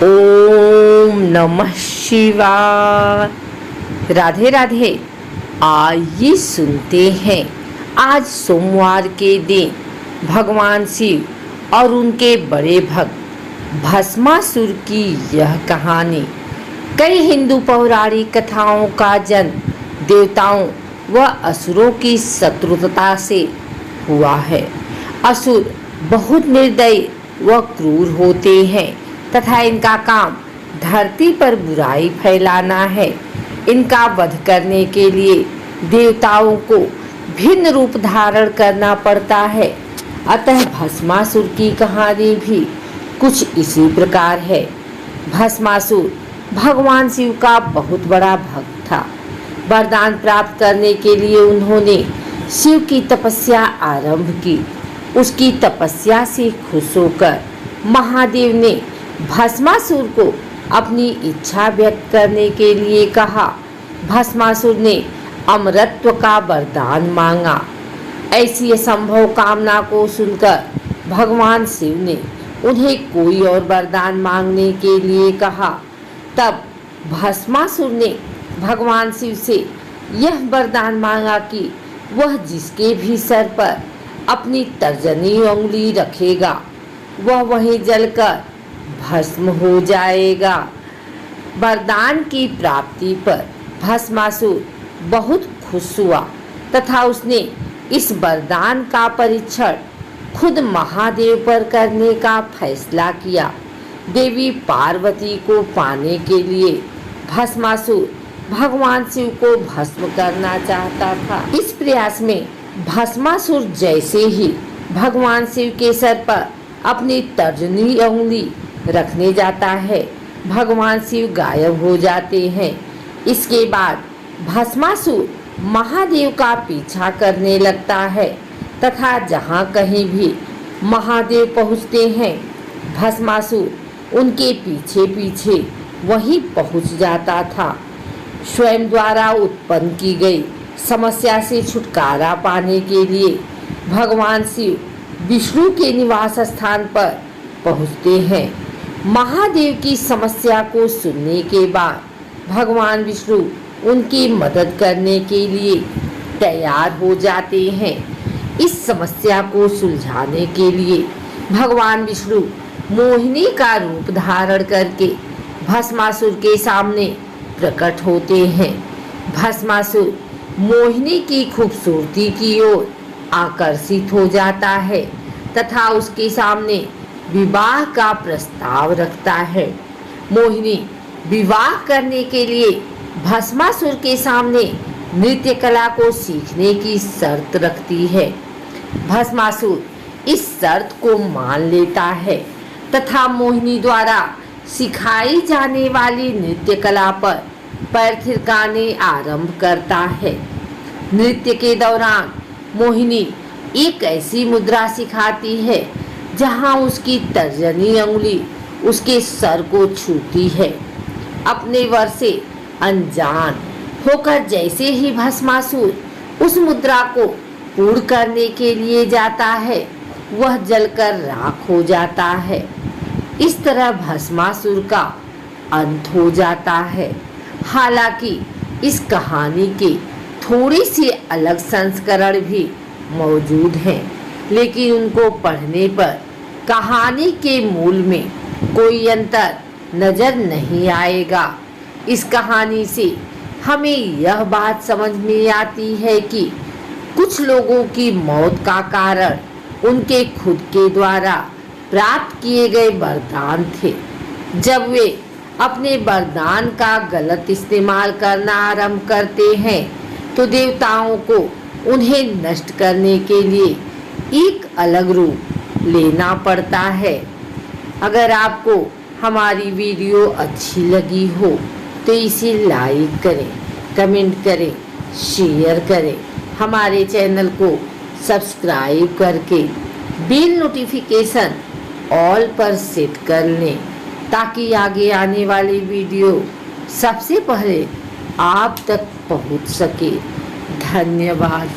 ओम नमः शिवाय। राधे राधे। आइए सुनते हैं आज सोमवार के दिन भगवान शिव और उनके बड़े भक्त भस्मासुर की यह कहानी। कई हिंदू पौराणिक कथाओं का जन्म देवताओं व असुरों की शत्रुता से हुआ है। असुर बहुत निर्दयी व क्रूर होते हैं तथा इनका काम धरती पर बुराई फैलाना है। इनका वध करने के लिए देवताओं को भिन्न रूप धारण करना पड़ता है। अतः भस्मासुर की कहानी भी कुछ इसी प्रकार है। भस्मासुर भगवान शिव का बहुत बड़ा भक्त था। वरदान प्राप्त करने के लिए उन्होंने शिव की तपस्या आरंभ की। उसकी तपस्या से खुश होकर महादेव ने भस्मासुर को अपनी इच्छा व्यक्त करने के लिए कहा। भस्मासुर ने अमरत्व का वरदान मांगा। ऐसी असंभव कामना को सुनकर भगवान शिव ने उन्हें कोई और वरदान मांगने के लिए कहा। तब भस्मासुर ने भगवान शिव से यह वरदान मांगा कि वह जिसके भी सर पर अपनी तर्जनी उंगली रखेगा वह वहीं जलकर भस्म हो जाएगा। वरदान की प्राप्ति पर भस्मासुर बहुत खुश हुआ तथा उसने इस वरदान का परीक्षण खुद महादेव पर करने का फैसला किया। देवी पार्वती को पाने के लिए भस्मासुर भगवान शिव को भस्म करना चाहता था। इस प्रयास में भस्मासुर जैसे ही भगवान शिव के सर पर अपनी तर्जनी उंगली रखने जाता है, भगवान शिव गायब हो जाते हैं। इसके बाद भस्मासुर महादेव का पीछा करने लगता है तथा जहाँ कहीं भी महादेव पहुँचते हैं भस्मासुर उनके पीछे पीछे वहीं पहुँच जाता था। स्वयं द्वारा उत्पन्न की गई समस्या से छुटकारा पाने के लिए भगवान शिव विष्णु के निवास स्थान पर पहुँचते हैं। महादेव की समस्या को सुनने के बाद भगवान विष्णु उनकी मदद करने के लिए तैयार हो जाते हैं। इस समस्या को सुलझाने के लिए भगवान विष्णु मोहिनी का रूप धारण करके भस्मासुर के सामने प्रकट होते हैं। भस्मासुर मोहिनी की खूबसूरती की ओर आकर्षित हो जाता है तथा उसके सामने विवाह का प्रस्ताव रखता है। मोहिनी विवाह करने के लिए भस्मासुर के सामने नृत्य कला को सीखने की शर्त रखती है। भस्मासुर इस शर्त को मान लेता है तथा मोहिनी द्वारा सिखाई जाने वाली नृत्य कला पर पैर थिरकाने आरंभ करता है। नृत्य के दौरान मोहिनी एक ऐसी मुद्रा सिखाती है जहां उसकी तर्जनी उंगली उसके सर को छूती है। अपने वर से अनजान होकर जैसे ही भस्मासुर उस मुद्रा को पूर्ण करने के लिए जाता है वह जलकर राख हो जाता है। इस तरह भस्मासुर का अंत हो जाता है। हालांकि इस कहानी के थोड़ी सी अलग संस्करण भी मौजूद हैं, लेकिन उनको पढ़ने पर कहानी के मूल में कोई अंतर नजर नहीं आएगा। इस कहानी से हमें यह बात समझ में आती है कि कुछ लोगों की मौत का कारण उनके खुद के द्वारा प्राप्त किए गए वरदान थे। जब वे अपने वरदान का गलत इस्तेमाल करना आरंभ करते हैं तो देवताओं को उन्हें नष्ट करने के लिए एक अलग रूप लेना पड़ता है। अगर आपको हमारी वीडियो अच्छी लगी हो तो इसे लाइक करें, कमेंट करें, शेयर करें। हमारे चैनल को सब्सक्राइब करके बेल नोटिफिकेशन ऑल पर सेट कर लें ताकि आगे आने वाली वीडियो सबसे पहले आप तक पहुंच सके। धन्यवाद।